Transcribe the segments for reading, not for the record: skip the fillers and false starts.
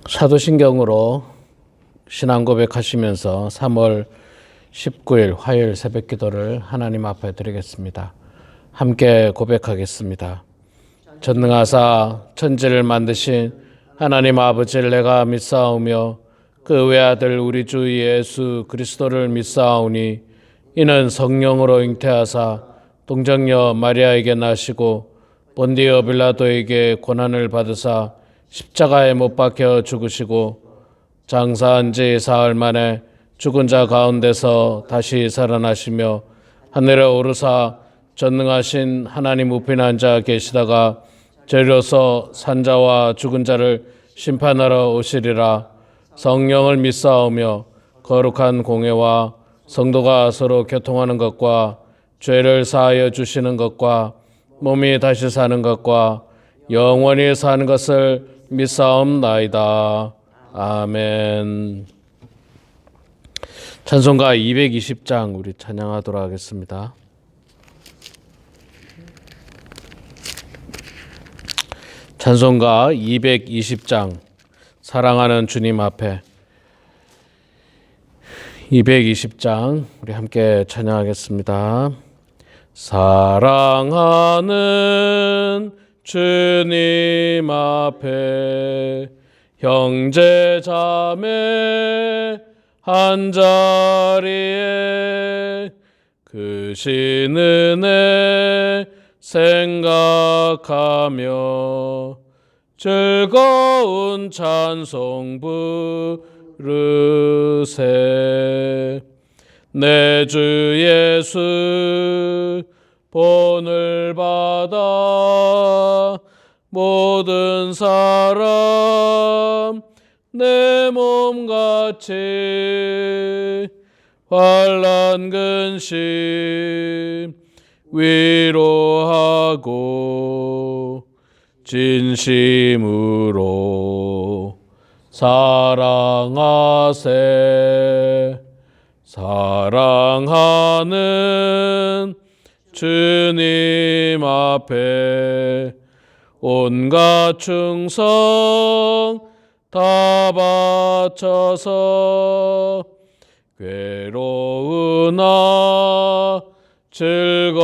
사도신경으로 신앙 고백하시면서 3월 19일 화요일 새벽 기도를 하나님 앞에 드리겠습니다. 함께 고백하겠습니다. 전능하사 천지를 만드신 하나님 아버지를 내가 믿사오며 그 외아들 우리 주 예수 그리스도를 믿사오니 이는 성령으로 잉태하사 동정녀 마리아에게 나시고 본디오 빌라도에게 고난을 받으사 십자가에 못 박혀 죽으시고 장사한 지 사흘 만에 죽은 자 가운데서 다시 살아나시며 하늘에 오르사 전능하신 하나님 우편에 앉아 계시다가 저리로서 산자와 죽은 자를 심판하러 오시리라. 성령을 믿사오며 거룩한 공회와 성도가 서로 교통하는 것과 죄를 사하여 주시는 것과 몸이 다시 사는 것과 영원히 사는 것을 믿사옵나이다. 아멘. 찬송가 220장 우리 찬양하도록 하겠습니다. 찬송가 220장 사랑하는 주님 앞에 220장 우리 함께 찬양하겠습니다. 사랑하는 주님 앞에 형제 자매 한자리에 크신 은혜 생각하며 즐거운 찬송 부르세. 내 주 예수 본을 받아 모든 사람 내 몸같이 환난 근심 위로하고 진심으로 사랑하세. 사랑하는 주님 앞에 온갖 충성 다 바쳐서 괴로우나 즐거우나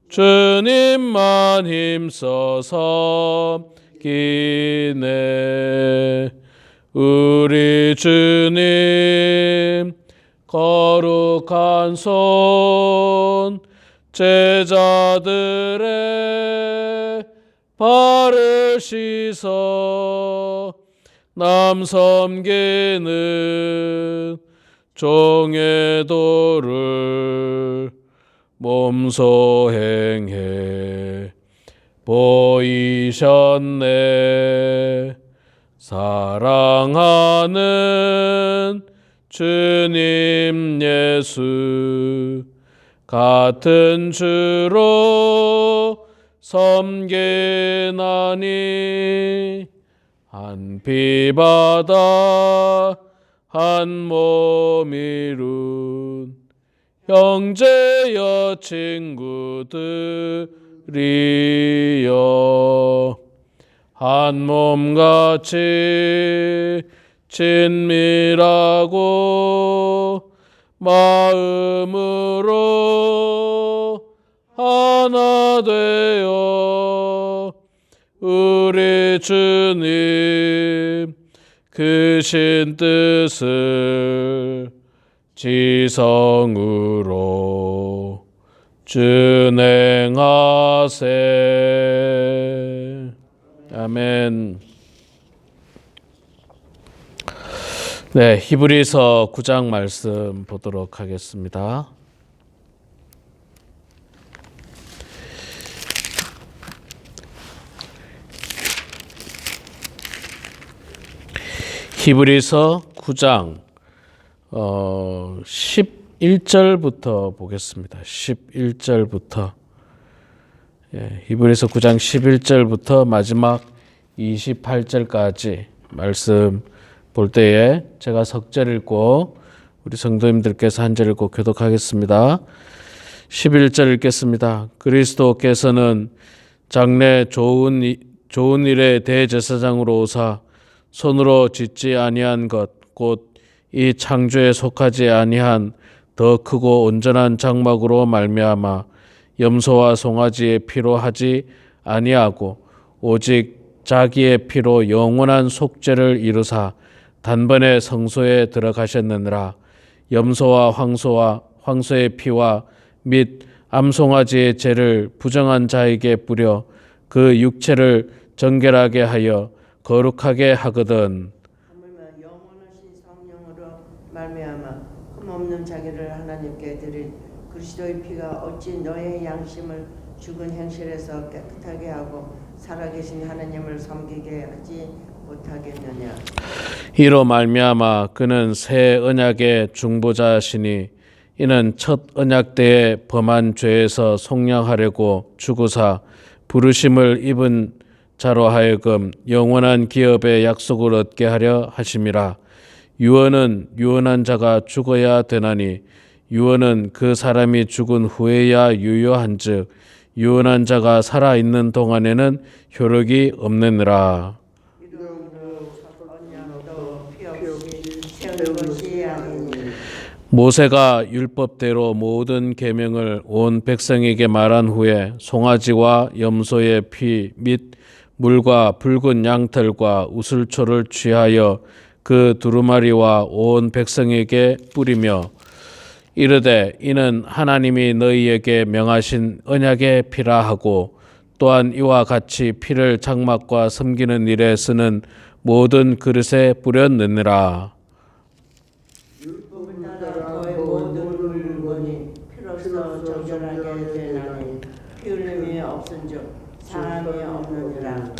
주님만 힘써서 기네. 우리 주님 거룩한 손 제자들의 발을 씻어 남 섬기는 종의 도를 몸소 행해 보이셨네. 사랑하는 주님 예수 같은 주로 섬기나니 한 피 받아 한 몸 이룬 형제여 친구들이여 한 몸같이 친밀하고 마음으로 하나 되어 우리 주님 크신 뜻을 지성으로 준행하세. 아멘. 네, 히브리서 9장 말씀 보도록 하겠습니다. 히브리서 9장 11절부터 보겠습니다. 11절부터 히브리서 9장 11절부터 마지막 28절까지 말씀 볼 때에 제가 석절 읽고 우리 성도님들께서 한 절 읽고 교독하겠습니다. 11절 읽겠습니다. 그리스도께서는 장래 좋은 좋은 일의 대제사장으로 오사 손으로 짓지 아니한 것 곧 이 창조에 속하지 아니한 더 크고 온전한 장막으로 말미암아 염소와 송아지의 피로 하지 아니하고 오직 자기의 피로 영원한 속죄를 이루사 단번에 성소에 들어가셨느니라. 염소와 황소의 피와 및 암송아지의 죄를 부정한 자에게 뿌려 그 육체를 정결하게 하여 거룩하게 하거든. 하물며 영원하신 성령으로 말미암아 흠없는 자기를 하나님께 드린 그리스도의 피가 어찌 너의 양심을 죽은 행실에서 깨끗하게 하고 살아계신 하나님을 섬기게 하지 못하겠느냐. 이로 말미암아 그는 새 언약의 중보자시니 이는 첫 언약 때에 범한 죄에서 속량하려고 죽으사 부르심을 입은 자로 하여금 영원한 기업의 약속을 얻게 하려 하심이라. 유언은 유언한 자가 죽어야 되나니 유언은 그 사람이 죽은 후에야 유효한즉 유언한 자가 살아있는 동안에는 효력이 없느니라. 이러므로 언약도 피 없이 세운 것이 아니니 모세가 율법대로 모든 계명을 온 백성에게 말한 후에 송아지와 염소의 피 및 물과 붉은 양털과 우슬초를 취하여 그 두루마리와 온 백성에게 뿌리며 이르되 이는 하나님이 너희에게 명하신 언약의 피라 하고 또한 이와 같이 피를 장막과 섬기는 일에 쓰는 모든 그릇에 뿌렸느니라. 율법을 따라 너의 모든 물건이 피로써 정결하게 되나니 피 흘림이 없은즉 사함이 없느니라.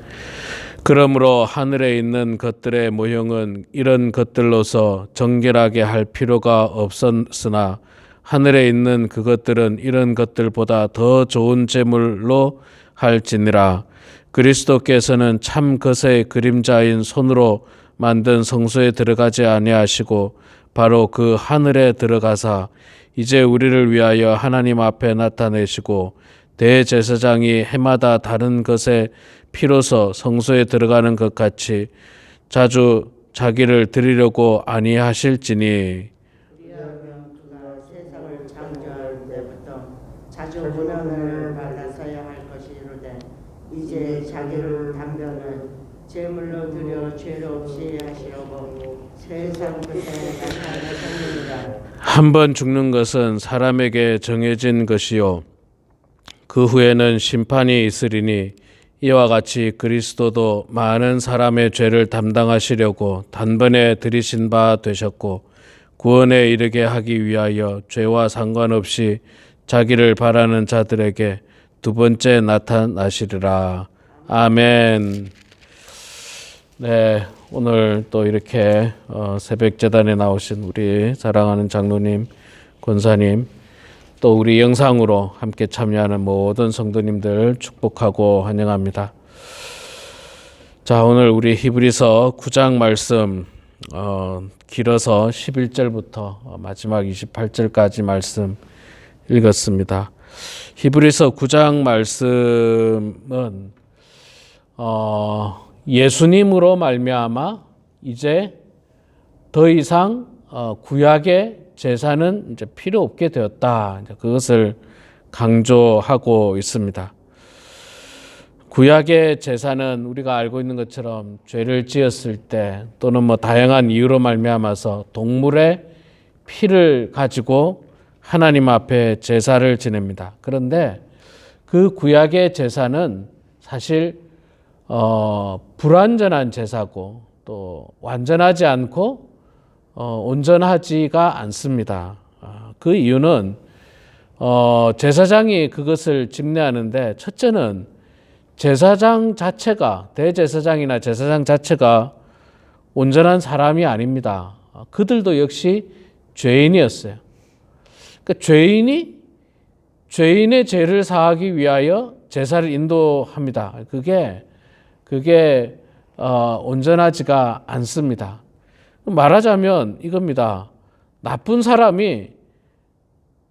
그러므로 하늘에 있는 것들의 모형은 이런 것들로서 정결하게 할 필요가 없었으나 하늘에 있는 그것들은 이런 것들보다 더 좋은 제물로 할지니라. 그리스도께서는 참 것의 그림자인 손으로 만든 성소에 들어가지 아니하시고 바로 그 하늘에 들어가사 이제 우리를 위하여 하나님 앞에 나타내시고 대제사장이 해마다 다른 것의 피로서 성소에 들어가는 것 같이 자주 자기를 드리려고 아니하실지니. 그리하면 그가 세상을 창조할 때부터 자주 문안을 받아서야 할 것이로되 이제 자기를 단변을 제물로 드려 죄를 없이 하시려고 세상 끝에 나타나셨느니라. 한 번 죽는 것은 사람에게 정해진 것이요 그 후에는 심판이 있으리니 이와 같이 그리스도도 많은 사람의 죄를 담당하시려고 단번에 들이신 바 되셨고 구원에 이르게 하기 위하여 죄와 상관없이 자기를 바라는 자들에게 두 번째 나타나시리라. 아멘. 네, 오늘 또 이렇게 새벽 제단에 나오신 우리 사랑하는 장로님, 권사님, 또 우리 영상으로 함께 참여하는 모든 성도님들 축복하고 환영합니다. 자, 오늘 우리 히브리서 9장 말씀 길어서 11절부터 마지막 28절까지 말씀 읽었습니다. 히브리서 9장 말씀은 예수님으로 말미암아 이제 더 이상 구약의 제사는 이제 필요 없게 되었다. 그것을 강조하고 있습니다. 구약의 제사는 우리가 알고 있는 것처럼 죄를 지었을 때 또는 뭐 다양한 이유로 말미암아서 동물의 피를 가지고 하나님 앞에 제사를 지냅니다. 그런데 그 구약의 제사는 사실 불완전한 제사고 또 완전하지 않고 온전하지가 않습니다. 그 이유는 제사장이 그것을 집례하는데 첫째는 제사장 자체가 대제사장이나 제사장 자체가 온전한 사람이 아닙니다. 그들도 역시 죄인이었어요. 그러니까 죄인의 죄를 사하기 위하여 제사를 인도합니다. 그게 온전하지가 않습니다. 말하자면 이겁니다. 나쁜 사람이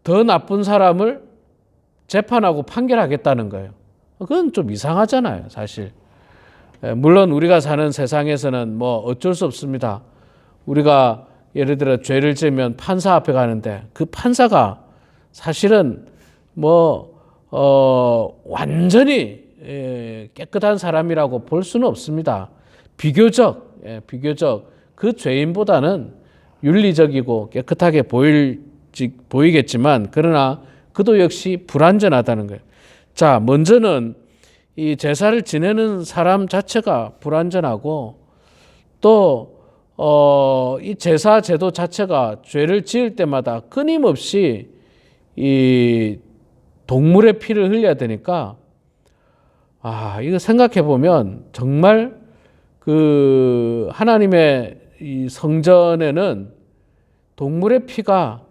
더 나쁜 사람을 재판하고 판결하겠다는 거예요. 그건 좀 이상하잖아요, 사실. 물론 우리가 사는 세상에서는 뭐 어쩔 수 없습니다. 우리가 예를 들어 죄를 지으면 판사 앞에 가는데 그 판사가 사실은 완전히 깨끗한 사람이라고 볼 수는 없습니다. 비교적 그 죄인보다는 윤리적이고 깨끗하게 보이겠지만 그러나 그도 역시 불완전하다는 거예요. 자, 먼저는 이 제사를 지내는 사람 자체가 불완전하고 또 이 제사 제도 자체가 죄를 지을 때마다 끊임없이 이 동물의 피를 흘려야 되니까 이거 생각해 보면 정말 그 하나님의 이 성전에는 동물의 피가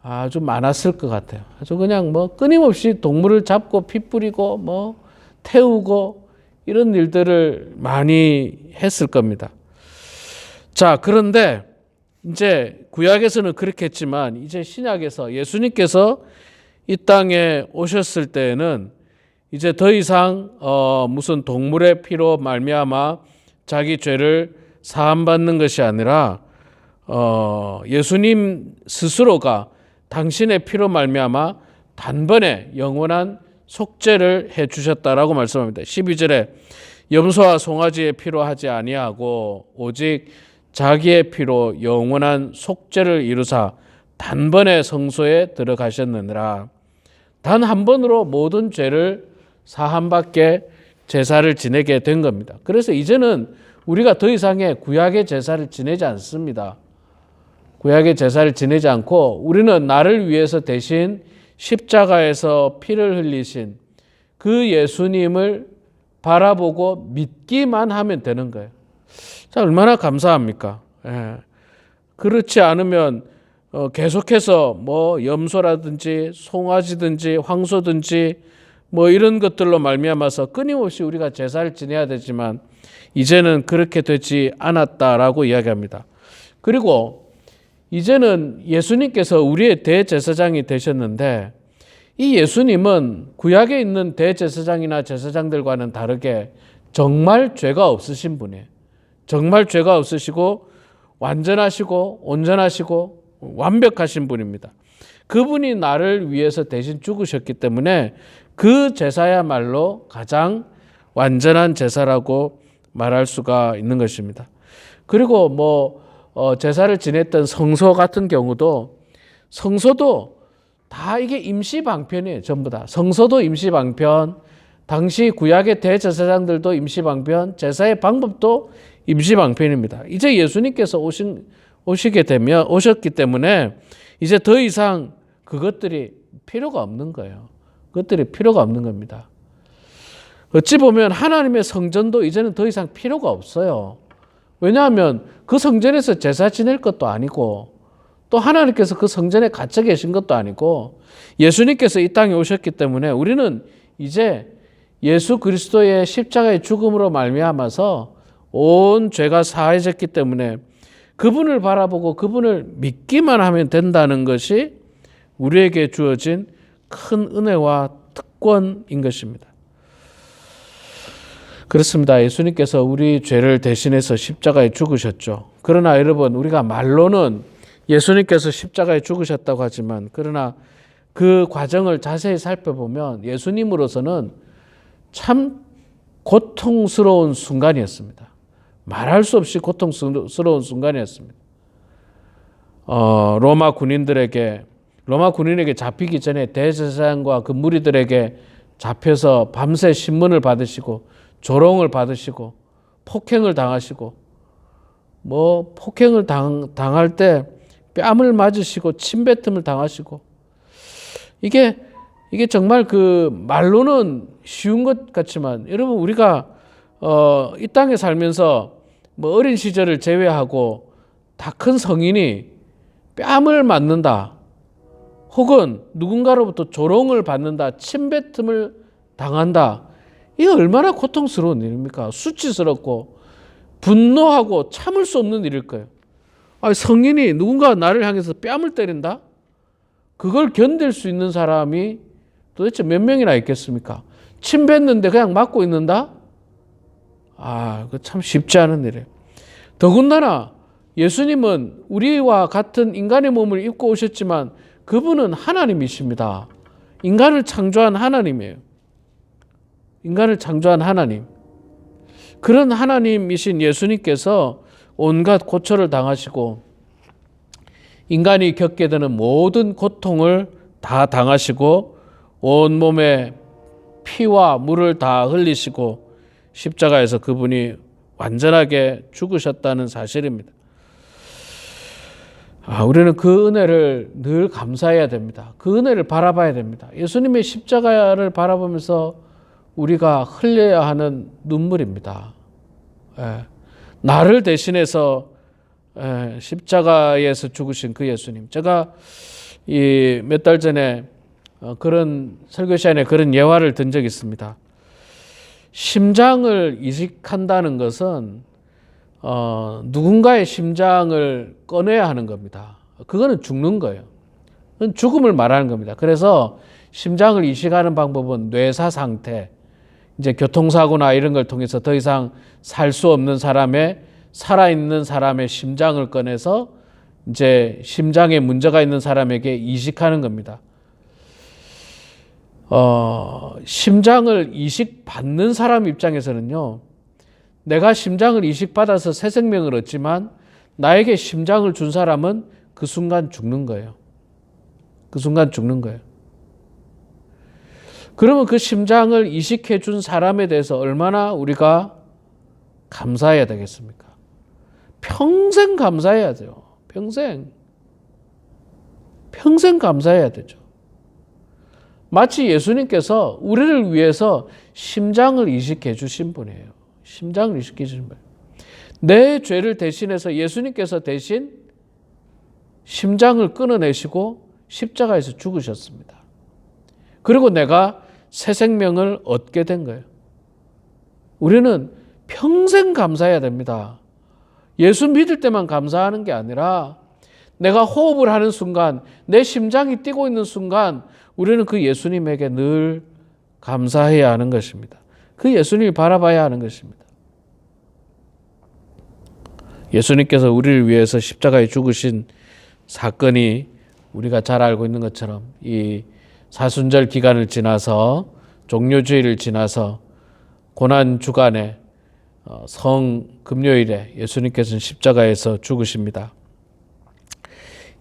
아주 많았을 것 같아요. 아주 그냥 끊임없이 동물을 잡고 피 뿌리고 태우고 이런 일들을 많이 했을 겁니다. 자, 그런데 이제 구약에서는 그렇게 했지만 이제 신약에서 예수님께서 이 땅에 오셨을 때에는 이제 더 이상 무슨 동물의 피로 말미암아 자기 죄를 사함받는 것이 아니라 예수님 스스로가 당신의 피로 말미암아 단번에 영원한 속죄를 해 주셨다라고 말씀합니다. 12절에 염소와 송아지의 피로 하지 아니하고 오직 자기의 피로 영원한 속죄를 이루사 단번에 성소에 들어가셨느니라. 단 한 번으로 모든 죄를 사함받게 제사를 지내게 된 겁니다. 그래서 이제는 우리가 더 이상의 구약의 제사를 지내지 않습니다. 구약의 제사를 지내지 않고 우리는 나를 위해서 대신 십자가에서 피를 흘리신 그 예수님을 바라보고 믿기만 하면 되는 거예요. 자, 얼마나 감사합니까? 그렇지 않으면 계속해서 염소라든지 송아지든지 황소든지 이런 것들로 말미암아서 끊임없이 우리가 제사를 지내야 되지만 이제는 그렇게 되지 않았다라고 이야기합니다. 그리고 이제는 예수님께서 우리의 대제사장이 되셨는데 이 예수님은 구약에 있는 대제사장이나 제사장들과는 다르게 정말 죄가 없으신 분이에요. 정말 죄가 없으시고 완전하시고 온전하시고 완벽하신 분입니다. 그분이 나를 위해서 대신 죽으셨기 때문에 그 제사야말로 가장 완전한 제사라고 말할 수가 있는 것입니다. 그리고 제사를 지냈던 성소 같은 경우도 성소도 다 이게 임시방편이에요. 전부 다. 성소도 임시방편, 당시 구약의 대제사장들도 임시방편, 제사의 방법도 임시방편입니다. 이제 예수님께서 오셨기 때문에 이제 더 이상 그것들이 필요가 없는 거예요. 그것들이 필요가 없는 겁니다. 어찌 보면 하나님의 성전도 이제는 더 이상 필요가 없어요. 왜냐하면 그 성전에서 제사 지낼 것도 아니고 또 하나님께서 그 성전에 갇혀 계신 것도 아니고 예수님께서 이 땅에 오셨기 때문에 우리는 이제 예수 그리스도의 십자가의 죽음으로 말미암아서 온 죄가 사해졌기 때문에 그분을 바라보고 그분을 믿기만 하면 된다는 것이 우리에게 주어진 큰 은혜와 특권인 것입니다. 그렇습니다. 예수님께서 우리 죄를 대신해서 십자가에 죽으셨죠. 그러나 여러분, 우리가 말로는 예수님께서 십자가에 죽으셨다고 하지만 그러나 그 과정을 자세히 살펴보면 예수님으로서는 참 고통스러운 순간이었습니다. 말할 수 없이 고통스러운 순간이었습니다. 로마 군인에게 잡히기 전에 대제사장과 그 무리들에게 잡혀서 밤새 신문을 받으시고 조롱을 받으시고 폭행을 당하시고 폭행을 당할 때 뺨을 맞으시고 침뱉음을 당하시고 이게 정말 그 말로는 쉬운 것 같지만 여러분 우리가 이 땅에 살면서 어린 시절을 제외하고 다 큰 성인이 뺨을 맞는다 혹은 누군가로부터 조롱을 받는다 침뱉음을 당한다 이게 얼마나 고통스러운 일입니까? 수치스럽고 분노하고 참을 수 없는 일일 거예요. 성인이 누군가 나를 향해서 뺨을 때린다? 그걸 견딜 수 있는 사람이 도대체 몇 명이나 있겠습니까? 침 뱉는데 그냥 맞고 있는다? 그 참 쉽지 않은 일이에요. 더군다나 예수님은 우리와 같은 인간의 몸을 입고 오셨지만 그분은 하나님이십니다. 인간을 창조한 하나님이에요. 인간을 창조한 하나님. 그런 하나님이신 예수님께서 온갖 고초를 당하시고 인간이 겪게 되는 모든 고통을 다 당하시고 온몸에 피와 물을 다 흘리시고 십자가에서 그분이 완전하게 죽으셨다는 사실입니다. 우리는 그 은혜를 늘 감사해야 됩니다. 그 은혜를 바라봐야 됩니다. 예수님의 십자가를 바라보면서 우리가 흘려야 하는 눈물입니다. 나를 대신해서 십자가에서 죽으신 그 예수님. 제가 몇 달 전에 그런 설교 시간에 그런 예화를 든 적이 있습니다. 심장을 이식한다는 것은 누군가의 심장을 꺼내야 하는 겁니다. 그거는 죽는 거예요. 그건 죽음을 말하는 겁니다. 그래서 심장을 이식하는 방법은 뇌사 상태, 이제 교통사고나 이런 걸 통해서 더 이상 살 수 없는 사람의 살아있는 사람의 심장을 꺼내서 이제 심장에 문제가 있는 사람에게 이식하는 겁니다. 심장을 이식받는 사람 입장에서는요, 내가 심장을 이식받아서 새 생명을 얻지만 나에게 심장을 준 사람은 그 순간 죽는 거예요. 그 순간 죽는 거예요. 그러면 그 심장을 이식해 준 사람에 대해서 얼마나 우리가 감사해야 되겠습니까? 평생 감사해야 돼요. 평생 감사해야 되죠. 마치 예수님께서 우리를 위해서 심장을 이식해 주신 분이에요. 심장을 이식해 주신 분이에요. 내 죄를 대신해서 예수님께서 대신 심장을 끊어내시고 십자가에서 죽으셨습니다. 그리고 내가 새 생명을 얻게 된 거예요. 우리는 평생 감사해야 됩니다. 예수 믿을 때만 감사하는 게 아니라 내가 호흡을 하는 순간, 내 심장이 뛰고 있는 순간 우리는 그 예수님에게 늘 감사해야 하는 것입니다. 그 예수님을 바라봐야 하는 것입니다. 예수님께서 우리를 위해서 십자가에 죽으신 사건이 우리가 잘 알고 있는 것처럼 이 사순절 기간을 지나서 종료주일을 지나서 고난주간에 성금요일에 예수님께서는 십자가에서 죽으십니다.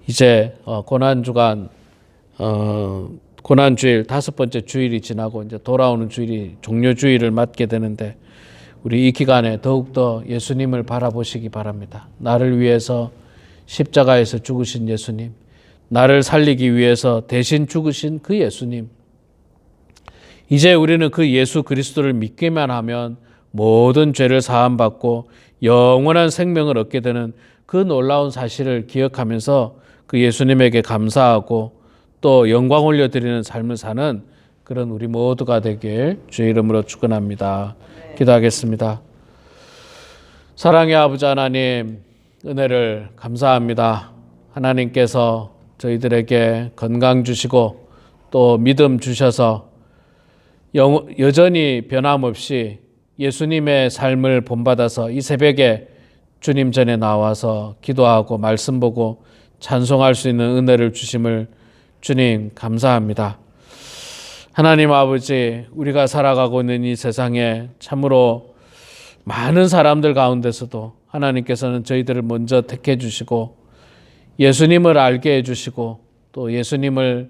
이제 고난주간 고난주일 5번째 주일이 지나고 이제 돌아오는 주일이 종료주일을 맞게 되는데 우리 이 기간에 더욱더 예수님을 바라보시기 바랍니다. 나를 위해서 십자가에서 죽으신 예수님, 나를 살리기 위해서 대신 죽으신 그 예수님. 이제 우리는 그 예수 그리스도를 믿기만 하면 모든 죄를 사함받고 영원한 생명을 얻게 되는 그 놀라운 사실을 기억하면서 그 예수님에게 감사하고 또 영광 올려드리는 삶을 사는 그런 우리 모두가 되길 주의 이름으로 축원합니다. 기도하겠습니다. 사랑의 아버지 하나님, 은혜를 감사합니다. 하나님께서 저희들에게 건강 주시고 또 믿음 주셔서 여전히 변함없이 예수님의 삶을 본받아서 이 새벽에 주님 전에 나와서 기도하고 말씀 보고 찬송할 수 있는 은혜를 주심을 주님 감사합니다. 하나님 아버지, 우리가 살아가고 있는 이 세상에 참으로 많은 사람들 가운데서도 하나님께서는 저희들을 먼저 택해 주시고 예수님을 알게 해 주시고 또 예수님을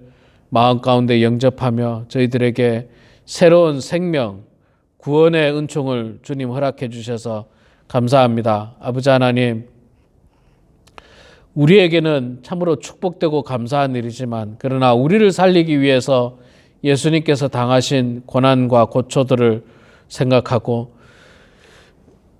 마음 가운데 영접하며 저희들에게 새로운 생명, 구원의 은총을 주님 허락해 주셔서 감사합니다. 아버지 하나님, 우리에게는 참으로 축복되고 감사한 일이지만 그러나 우리를 살리기 위해서 예수님께서 당하신 고난과 고초들을 생각하고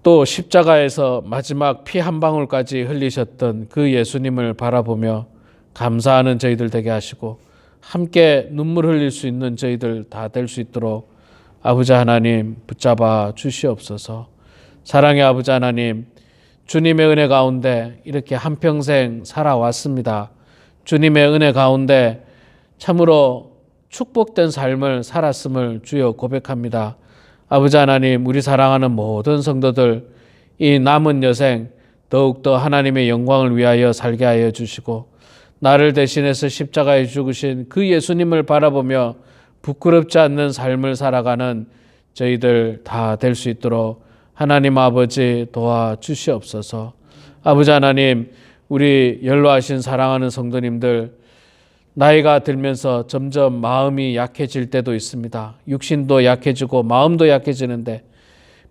또 십자가에서 마지막 피 한 방울까지 흘리셨던 그 예수님을 바라보며 감사하는 저희들 되게 하시고 함께 눈물 흘릴 수 있는 저희들 다 될 수 있도록 아버지 하나님 붙잡아 주시옵소서. 사랑의 아버지 하나님, 주님의 은혜 가운데 이렇게 한평생 살아왔습니다. 주님의 은혜 가운데 참으로 축복된 삶을 살았음을 주여 고백합니다. 아버지 하나님, 우리 사랑하는 모든 성도들 이 남은 여생 더욱더 하나님의 영광을 위하여 살게 하여 주시고, 나를 대신해서 십자가에 죽으신 그 예수님을 바라보며 부끄럽지 않는 삶을 살아가는 저희들 다 될 수 있도록 하나님 아버지 도와주시옵소서. 아버지 하나님, 우리 연로하신 사랑하는 성도님들 나이가 들면서 점점 마음이 약해질 때도 있습니다. 육신도 약해지고 마음도 약해지는데,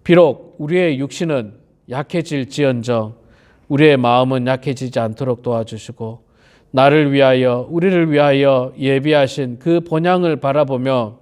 비록 우리의 육신은 약해질지언정 우리의 마음은 약해지지 않도록 도와주시고, 나를 위하여 우리를 위하여 예비하신 그 본향을 바라보며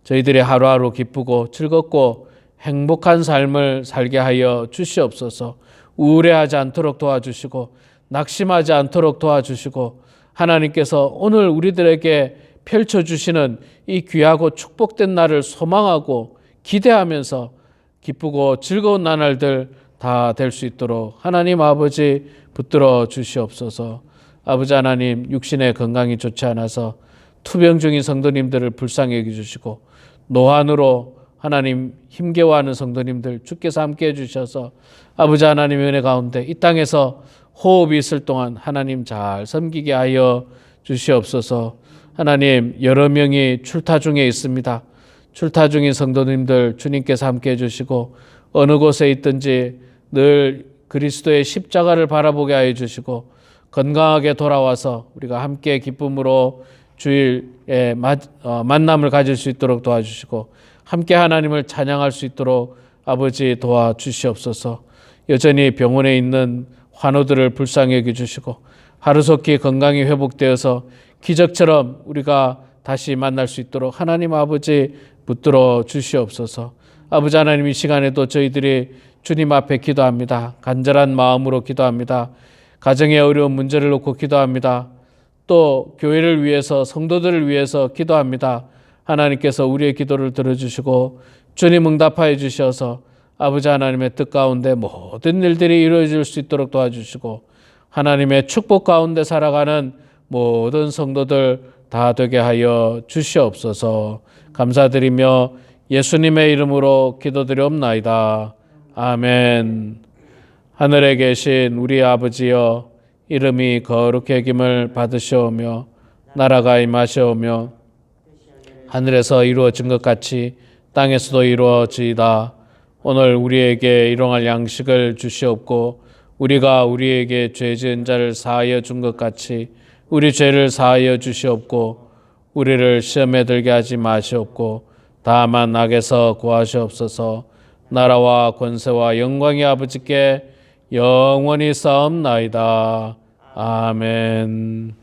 저희들의 하루하루 기쁘고 즐겁고 행복한 삶을 살게 하여 주시옵소서. 우울해하지 않도록 도와주시고 낙심하지 않도록 도와주시고, 하나님께서 오늘 우리들에게 펼쳐주시는 이 귀하고 축복된 날을 소망하고 기대하면서 기쁘고 즐거운 나날들 다 될 수 있도록 하나님 아버지 붙들어 주시옵소서. 아버지 하나님, 육신의 건강이 좋지 않아서 투병 중인 성도님들을 불쌍히 여겨주시고, 노안으로 하나님 힘겨워하는 성도님들 주께서 함께 해주셔서 아버지 하나님의 은혜 가운데 이 땅에서 호흡이 있을 동안 하나님 잘 섬기게 하여 주시옵소서. 하나님, 여러 명이 출타 중에 있습니다. 출타 중인 성도님들 주님께서 함께 해주시고, 어느 곳에 있든지 늘 그리스도의 십자가를 바라보게 하여 주시고, 건강하게 돌아와서 우리가 함께 기쁨으로 주일에 만남을 가질 수 있도록 도와주시고, 함께 하나님을 찬양할 수 있도록 아버지 도와주시옵소서. 여전히 병원에 있는 환우들을 불쌍히 여겨주시고, 하루속히 건강이 회복되어서 기적처럼 우리가 다시 만날 수 있도록 하나님 아버지 붙들어 주시옵소서. 아버지 하나님, 이 시간에도 저희들이 주님 앞에 기도합니다. 간절한 마음으로 기도합니다. 가정의 어려운 문제를 놓고 기도합니다. 또 교회를 위해서, 성도들을 위해서 기도합니다. 하나님께서 우리의 기도를 들어주시고 주님 응답하여 주셔서 아버지 하나님의 뜻 가운데 모든 일들이 이루어질 수 있도록 도와주시고, 하나님의 축복 가운데 살아가는 모든 성도들 다 되게 하여 주시옵소서. 감사드리며 예수님의 이름으로 기도드리옵나이다. 아멘. 하늘에 계신 우리 아버지여, 이름이 거룩히 여김을 받으시오며 나라가 임하시오며 하늘에서 이루어진 것 같이 땅에서도 이루어지이다. 오늘 우리에게 일용할 양식을 주시옵고, 우리가 우리에게 죄 지은 자를 사하여 준 것 같이 우리 죄를 사하여 주시옵고, 우리를 시험에 들게 하지 마시옵고 다만 악에서 구하시옵소서. 나라와 권세와 영광이 아버지께 영원히 쌓옵나이다. 아멘.